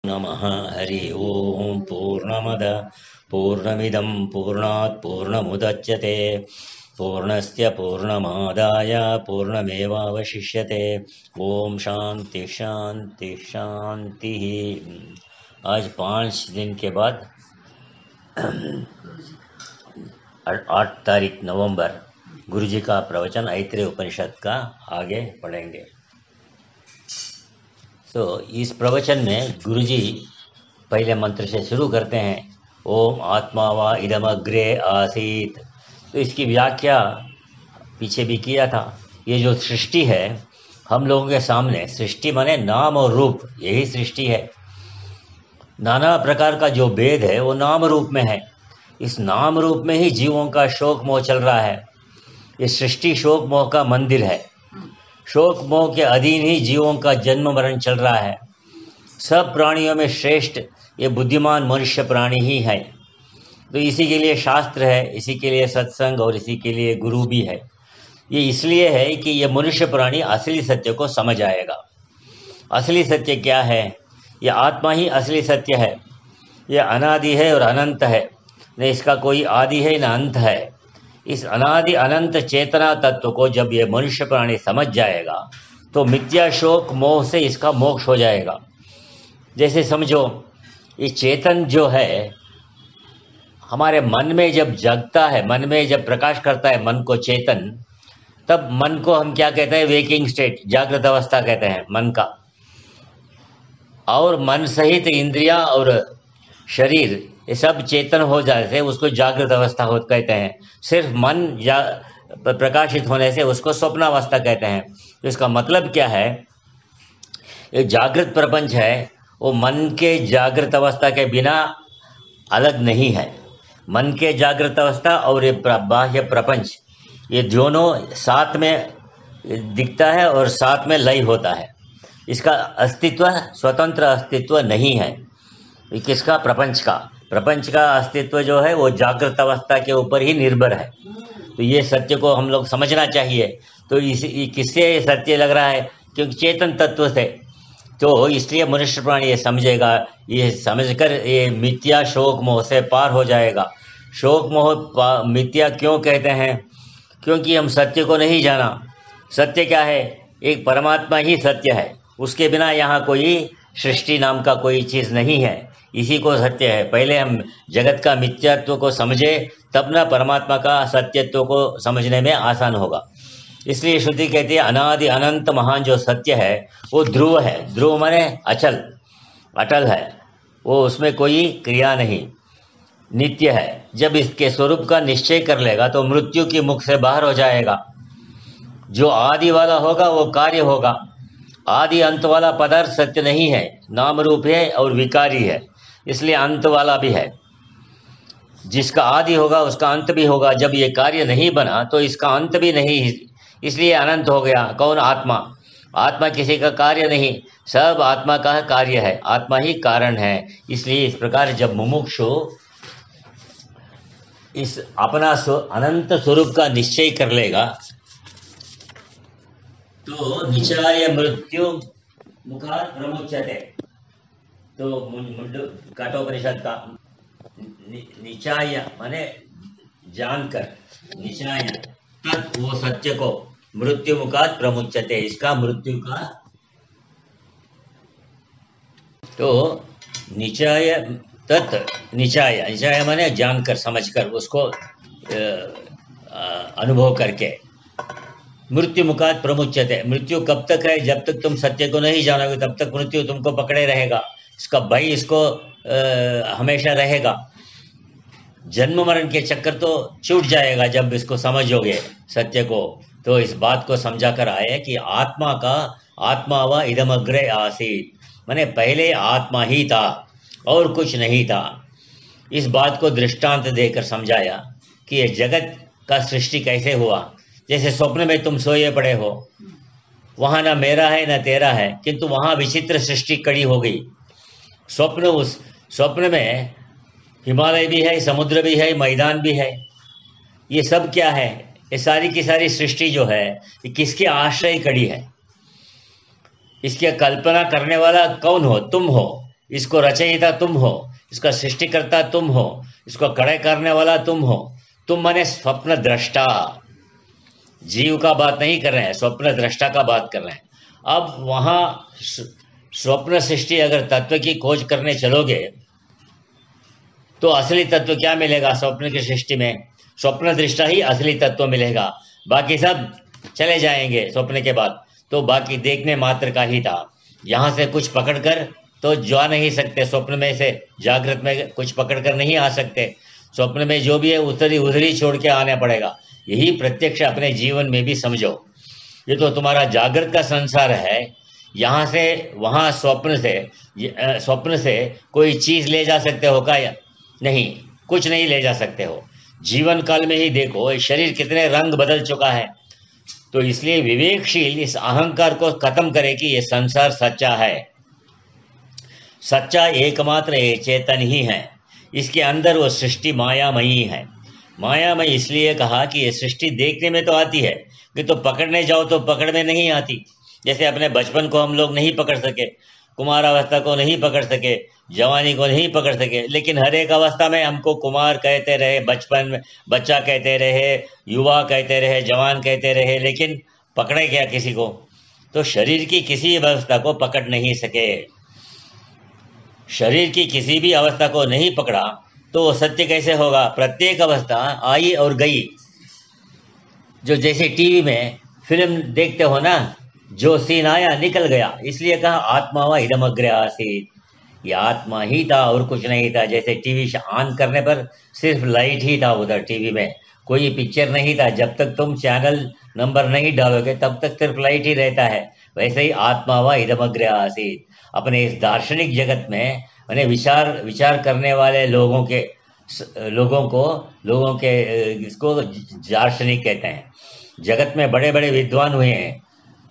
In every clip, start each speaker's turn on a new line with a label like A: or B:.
A: नमः हरि ओम पूर्णमद पूर्णमिदं पूर्णात् पूर्णमुदच्यते पूर्णस्य पूर्णमादाय पूर्णमेवावशिष्यते। ओम शांति शांति शांति। आज 5 दिन के बाद 8 तारीख नवंबर गुरुजी का प्रवचन ऐत्रेय उपनिषद का आगे पढ़ेंगे। तो इस प्रवचन में गुरुजी पहले मंत्र से शुरू करते हैं, ओम आत्मा वा इदमग्रे आसीत। तो इसकी व्याख्या पीछे भी किया था। ये जो सृष्टि है हम लोगों के सामने, सृष्टि माने नाम और रूप, यही सृष्टि है। नाना प्रकार का जो भेद है वो नाम रूप में है। इस नाम रूप में ही जीवों का शोक मोह चल रहा है। ये सृष्टि शोक मोह का मंदिर है। शोक मोह के अधीन ही जीवों का जन्म मरण चल रहा है। सब प्राणियों में श्रेष्ठ ये बुद्धिमान मनुष्य प्राणी ही है। तो इसी के लिए शास्त्र है, इसी के लिए सत्संग और इसी के लिए गुरु भी है। ये इसलिए है कि ये मनुष्य प्राणी असली सत्य को समझ आएगा। असली सत्य क्या है? ये आत्मा ही असली सत्य है। ये अनादि है और अनंत है, न इसका कोई आदि है न अंत है। इस अनादि अनंत चेतना तत्व को जब ये मनुष्य प्राणी समझ जाएगा तो मिथ्या शोक मोह से इसका मोक्ष हो जाएगा। जैसे समझो, ये चेतन जो है हमारे मन में जब जगता है, मन में जब प्रकाश करता है मन को चेतन, तब मन को हम क्या कहते हैं? वेकिंग स्टेट, जागृत अवस्था कहते हैं मन का। और मन सहित इंद्रियां और शरीर ये सब चेतन हो जाते हैं, उसको जागृत अवस्था हो कहते हैं। सिर्फ मन प्रकाशित होने से उसको स्वप्नावस्था कहते हैं। तो इसका मतलब क्या है? ये जागृत प्रपंच है, वो मन के जागृत अवस्था के बिना अलग नहीं है। मन के जागृत अवस्था और ये बाह्य प्रपंच, ये दोनों साथ में दिखता है और साथ में लय होता है। इसका अस्तित्व स्वतंत्र अस्तित्व नहीं है। किसका? प्रपंच का। प्रपंच का अस्तित्व जो है वो जागृत अवस्था के ऊपर ही निर्भर है। तो ये सत्य को हम लोग समझना चाहिए। तो किससे सत्य लग रहा है? क्योंकि चेतन तत्व से। तो इसलिए मनुष्य प्राणी ये समझेगा, ये समझकर ये मिथ्या शोक मोह से पार हो जाएगा। शोक मोह मिथ्या क्यों कहते हैं? क्योंकि हम सत्य को नहीं जाना। सत्य क्या है? एक परमात्मा ही सत्य है। उसके बिना यहाँ कोई सृष्टि नाम का कोई चीज़ नहीं है। इसी को सत्य है। पहले हम जगत का मिथ्यात्व को समझे, तब ना परमात्मा का सत्यत्व को समझने में आसान होगा। इसलिए श्रुति कहती है अनादि अनंत महान जो सत्य है वो ध्रुव है। ध्रुव माने अचल, अटल है, वो उसमें कोई क्रिया नहीं, नित्य है। जब इसके स्वरूप का निश्चय कर लेगा तो मृत्यु की मुख से बाहर हो जाएगा। जो आदि वाला होगा वो कार्य होगा। आदि अंत वाला पदार्थ सत्य नहीं है, नाम रूप है और विकारी है, इसलिए अंत वाला भी है। जिसका आदि होगा उसका अंत भी होगा। जब ये कार्य नहीं बना तो इसका अंत भी नहीं, इसलिए अनंत हो गया। कौन? आत्मा। आत्मा किसी का कार्य नहीं, सब आत्मा का कार्य है। आत्मा ही कारण है। इसलिए इस प्रकार जब मुमुक्षु इस अपना अनंत स्वरूप का निश्चय कर लेगा तो निचाय मृत्यु मुखात् प्रमुच्यते। तो कठोपनिषद का निचाय माने जानकर, निचाय तत् वो सत्य को, मृत्यु मुखात् प्रमुच्यते, इसका मृत्यु का। तो निचाय तत्, निचाय, निचाय माने जानकर समझकर उसको अनुभव करके। मृत्यु मुखात् प्रमुच्यते, मृत्यु कब तक है? जब तक तुम सत्य को नहीं जानोगे तब तक मृत्यु तुमको पकड़े रहेगा। इसका भय इसको हमेशा रहेगा। जन्म मरण के चक्कर तो छूट जाएगा जब इसको समझोगे सत्य को। तो इस बात को समझा कर आए कि आत्मा का, आत्मा व इदमग्रे आसीत, माने पहले आत्मा ही था और कुछ नहीं था। इस बात को दृष्टांत देकर समझाया कि ये जगत का सृष्टि कैसे हुआ। जैसे स्वप्न में तुम सोए पड़े हो, वहां ना मेरा है ना तेरा है, किंतु वहां विचित्र सृष्टि कड़ी हो गई। उस स्वप्न में हिमालय भी है, समुद्र भी है, मैदान भी है। ये सब क्या है? ये सारी की सारी सृष्टि जो है ये किसके आश्रय कड़ी है? इसकी कल्पना करने वाला कौन हो? तुम हो। इसको रचयिता तुम हो, इसका सृष्टिकर्ता तुम हो, इसको खड़े करने वाला तुम हो। तुम माने स्वप्न दृष्टा, जीव का बात नहीं कर रहे हैं, स्वप्न दृष्टा का बात कर रहे हैं। अब वहां स्वप्न सृष्टि अगर तत्व की खोज करने चलोगे तो असली तत्व क्या मिलेगा? स्वप्न की सृष्टि में स्वप्न दृष्टा ही असली तत्व मिलेगा, बाकी सब चले जाएंगे स्वप्न के बाद, तो बाकी देखने मात्र का ही था। यहाँ से कुछ पकड़कर तो जा नहीं सकते, स्वप्न में से जागृत में कुछ पकड़कर नहीं आ सकते। स्वप्न में जो भी है उधर ही छोड़ के आना पड़ेगा। यही प्रत्यक्ष अपने जीवन में भी समझो। ये तो तुम्हारा जागृत का संसार है, यहाँ से वहाँ स्वप्न से कोई चीज ले जा सकते हो क्या? नहीं, कुछ नहीं ले जा सकते हो। जीवन काल में ही देखो ये शरीर कितने रंग बदल चुका है। तो इसलिए विवेकशील इस अहंकार को खत्म करे कि ये संसार सच्चा है। सच्चा एकमात्र ये चेतन ही है, इसके अंदर वो सृष्टि मायामयी है। मायामयी इसलिए कहा कि ये सृष्टि देखने में तो आती है कि तो पकड़ने जाओ तो पकड़ में नहीं आती। जैसे अपने बचपन को हम लोग नहीं पकड़ सके, कुमारावस्था को नहीं पकड़ सके, जवानी को नहीं पकड़ सके, लेकिन हर एक अवस्था में हमको कुमार कहते रहे, बचपन में बच्चा कहते रहे, युवा कहते रहे, जवान कहते रहे, लेकिन पकड़े क्या किसी को? तो शरीर की किसी अवस्था को पकड़ नहीं सके। शरीर की किसी भी अवस्था को नहीं पकड़ा तो सत्य कैसे होगा? प्रत्येक अवस्था आई और गई। जो जैसे टीवी में फिल्म देखते हो ना, जो सीन आया निकल गया, इसलिए कहा आत्मा व इदमग्र आसीत। ये आत्मा ही था और कुछ नहीं था। जैसे टीवी ऑन करने पर सिर्फ लाइट ही था, उधर टीवी में कोई पिक्चर नहीं था। जब तक तुम चैनल नंबर नहीं डालोगे तब तक सिर्फ लाइट ही रहता है। वैसे ही आत्मा व इदमग्र आसीत। अपने इस दार्शनिक जगत में मैंने विचार करने वाले लोगों के इसको दार्शनिक कहते हैं। जगत में बड़े बड़े विद्वान हुए हैं,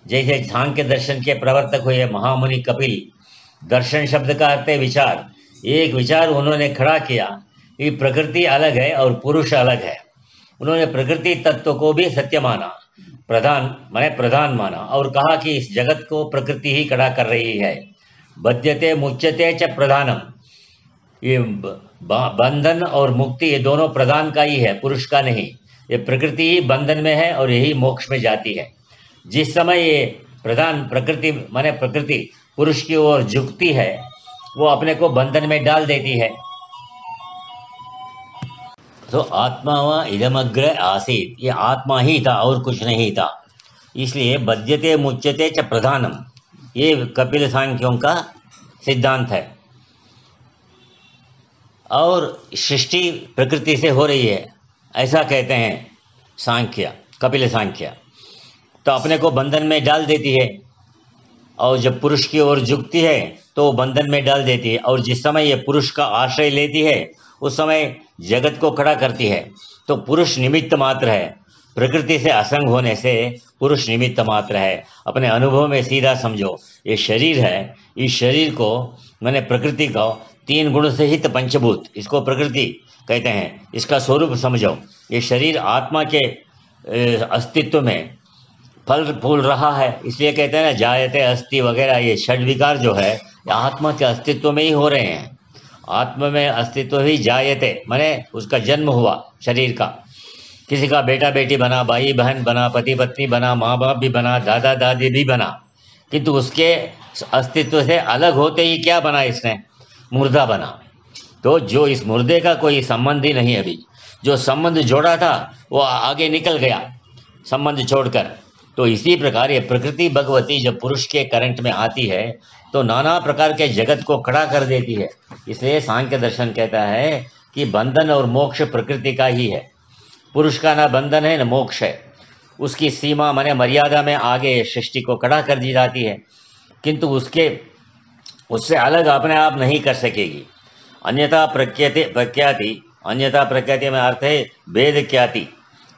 A: जैसे सांख्य दर्शन के प्रवर्तक हुए महामुनि कपिल। दर्शन शब्द का अर्थ है विचार। एक विचार उन्होंने खड़ा किया कि प्रकृति अलग है और पुरुष अलग है। उन्होंने प्रकृति तत्व को भी सत्य माना, प्रधान माना, और कहा कि इस जगत को प्रकृति ही खड़ा कर रही है। बध्यते मुच्यते च प्रधानम। ये बंधन और मुक्ति ये दोनों प्रधान का ही है, पुरुष का नहीं। ये प्रकृति ही बंधन में है और यही मोक्ष में जाती है। जिस समय ये प्रकृति पुरुष की ओर झुकती है, वो अपने को बंधन में डाल देती है। तो आत्मा व इदमग्र आसीत, ये आत्मा ही था और कुछ नहीं था। इसलिए बध्यते मुच्यते च प्रधानम, ये कपिल सांख्यों का सिद्धांत है। और सृष्टि प्रकृति से हो रही है, ऐसा कहते हैं कपिल सांख्य। तो अपने को बंधन में डाल देती है, और जब पुरुष की ओर झुकती है तो बंधन में डाल देती है। और जिस समय ये पुरुष का आश्रय लेती है उस समय जगत को खड़ा करती है। तो पुरुष निमित्त मात्र है, प्रकृति से असंग होने से पुरुष निमित्त मात्र है। अपने अनुभव में सीधा समझो, ये शरीर है, इस शरीर को मैंने प्रकृति को 3 गुण से हित पंचभूत, इसको प्रकृति कहते हैं। इसका स्वरूप समझो। ये शरीर आत्मा के अस्तित्व में फल फूल रहा है, इसलिए कहते हैं ना जायते अस्थि वगैरह। ये षड विकार जो है ये आत्मा के अस्तित्व में ही हो रहे हैं। आत्मा में अस्तित्व ही जायते माने उसका जन्म हुआ शरीर का। किसी का बेटा बेटी बना, भाई बहन बना, पति पत्नी बना, माँ बाप भी बना, दादा दादी भी बना, किंतु उसके अस्तित्व से अलग होते ही क्या बना? इसने मुर्दा बना। तो जो इस मुर्दे का कोई संबंध ही नहीं, अभी जो संबंध जोड़ा था वो आगे निकल गया संबंध छोड़कर। तो इसी प्रकार ये प्रकृति भगवती जब पुरुष के करंट में आती है तो नाना प्रकार के जगत को खड़ा कर देती है। इसलिए सांख्य दर्शन कहता है कि बंधन और मोक्ष प्रकृति का ही है। पुरुष का ना बंधन है ना मोक्ष है। उसकी सीमा माने मर्यादा में आगे सृष्टि को खड़ा कर दी जाती है, किंतु उससे अलग अपने आप नहीं कर सकेगी। अन्यथा प्रख्याति, अन्यथा प्रख्याति में अर्थ है भेद ख्याति,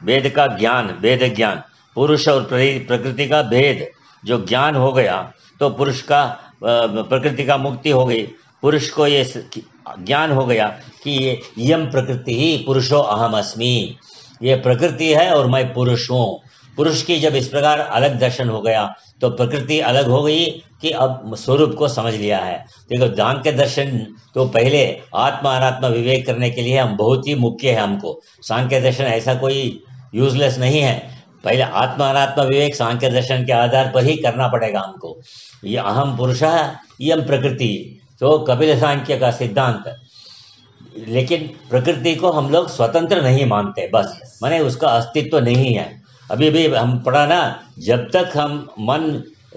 A: भेद का ज्ञान, भेद ज्ञान। पुरुष और प्रकृति का भेद जो ज्ञान हो गया तो पुरुष का प्रकृति का मुक्ति हो गई। पुरुष को ये ज्ञान हो गया कि ये यम प्रकृति ही पुरुषो अहम अस्मि, ये प्रकृति है और मैं पुरुष हूँ। पुरुष की जब इस प्रकार अलग दर्शन हो गया तो प्रकृति अलग हो गई कि अब स्वरूप को समझ लिया है। देखो सांख्य दर्शन तो पहले आत्मा अनात्मा विवेक करने के लिए हम बहुत ही मुख्य है हमको। सांख्य दर्शन ऐसा कोई यूजलेस नहीं है। पहले आत्मा अनात्मा विवेक सांख्य दर्शन के आधार पर ही करना पड़ेगा हमको। ये अहम पुरुषः इयं प्रकृति तो कपिल सांख्य का सिद्धांत। लेकिन प्रकृति को हम लोग स्वतंत्र नहीं मानते, बस माने उसका अस्तित्व नहीं है। अभी भी हम पढ़ा ना, जब तक हम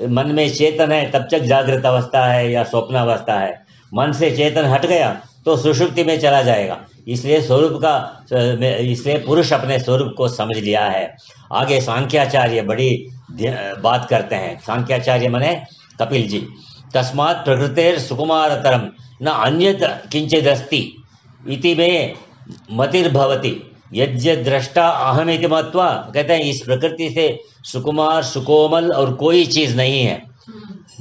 A: मन में चेतन है तब तक जागृत अवस्था है या स्वप्नावस्था है। मन से चेतन हट गया तो सुषुप्ति में चला जाएगा। इसलिए इसलिए पुरुष अपने स्वरूप को समझ लिया है। आगे सांख्याचार्य बड़ी बात करते हैं। सांख्याचार्य माने कपिल जी, तस्मात् प्रकृतेर सुकुमारतरम न अन्यत किंचिदस्ति इति में मतिर्भवति यज्ञ दृष्टा अहमिति मत्वा। कहते हैं इस प्रकृति से सुकुमार सुकोमल और कोई चीज नहीं है।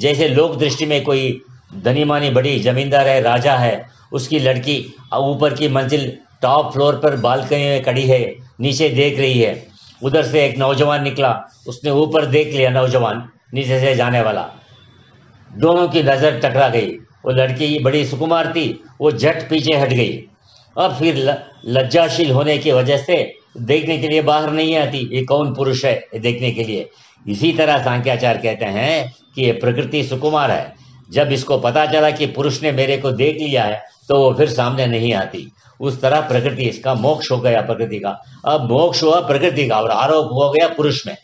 A: जैसे लोक दृष्टि में कोई धनी मानी बड़ी जमींदार है, राजा है, उसकी लड़की ऊपर की मंजिल टॉप फ्लोर पर बालकनी में खड़ी है, नीचे देख रही है। उधर से एक नौजवान निकला, उसने ऊपर देख लिया, नौजवान नीचे से जाने वाला, दोनों की नजर टकरा गई। वो लड़की बड़ी सुकुमार थी, वो झट पीछे हट गई। अब फिर लज्जाशील होने की वजह से देखने के लिए बाहर नहीं आती ये कौन पुरुष है देखने के लिए। इसी तरह सांख्याचार्य कहते हैं कि ये प्रकृति सुकुमार है। जब इसको पता चला कि पुरुष ने मेरे को देख लिया है तो वो फिर सामने नहीं आती। उस तरह प्रकृति, इसका मोक्ष हो गया प्रकृति का। अब मोक्ष हुआ प्रकृति का और आरोप हो गया पुरुष में।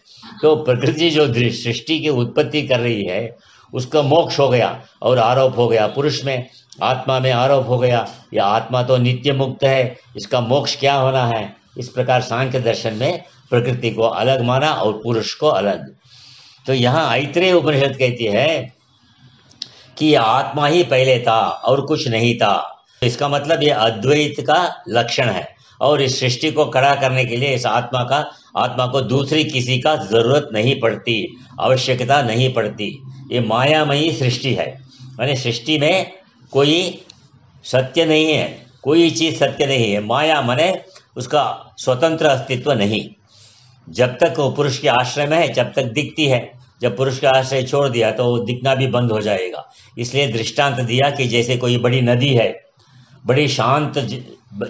A: तो प्रकृति जो सृष्टि की उत्पत्ति कर रही है उसका मोक्ष हो गया और आरोप हो गया पुरुष में, आत्मा में आरोप हो गया। या आत्मा तो नित्य मुक्त है, इसका मोक्ष क्या होना है। इस प्रकार सांख्य दर्शन में प्रकृति को अलग माना और पुरुष को अलग। तो यहाँ ऐत्रेय उपनिषद कहती है कि आत्मा ही पहले था और कुछ नहीं था। इसका मतलब ये अद्वैत का लक्षण है और इस सृष्टि को खड़ा करने के लिए इस आत्मा को दूसरी किसी का जरूरत नहीं पड़ती, आवश्यकता नहीं पड़ती। ये मायामयी सृष्टि है, यानी सृष्टि में कोई सत्य नहीं है, कोई चीज सत्य नहीं है। माया माने उसका स्वतंत्र अस्तित्व नहीं। जब तक वो पुरुष के आश्रय में है तब तक दिखती है, जब पुरुष का आश्रय छोड़ दिया तो वो दिखना भी बंद हो जाएगा। इसलिए दृष्टांत दिया कि जैसे कोई बड़ी नदी है, बड़ी शांत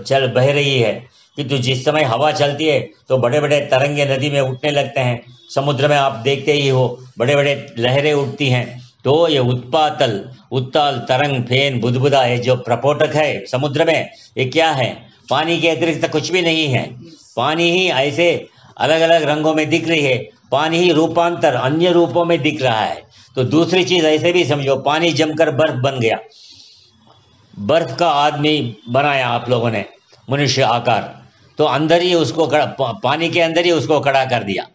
A: चल बह रही है, किंतु जिस समय हवा चलती है तो बड़े बड़े तरंगे नदी में उठने लगते हैं। समुद्र में आप देखते ही हो बड़े बड़े लहरें उठती हैं। तो ये उत्ताल तरंग फेन बुदबुदा है जो प्रपोटक है समुद्र में, ये क्या है? पानी के अतिरिक्त कुछ भी नहीं है। पानी ही ऐसे अलग अलग रंगों में दिख रही है, पानी ही रूपांतर अन्य रूपों में दिख रहा है। तो दूसरी चीज ऐसे भी समझो, पानी जमकर बर्फ बन गया, बर्फ का आदमी बनाया आप लोगों ने मनुष्य आकार, तो अंदर ही उसको पानी के अंदर ही उसको खड़ा कर दिया।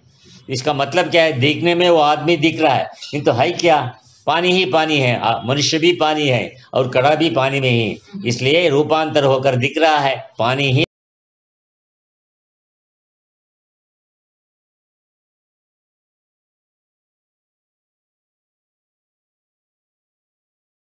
A: इसका मतलब क्या है? देखने में वो आदमी दिख रहा है किंतु है क्या? पानी ही पानी है, मनुष्य भी पानी है और कड़ा भी पानी में ही, इसलिए रूपांतर होकर दिख रहा है, पानी ही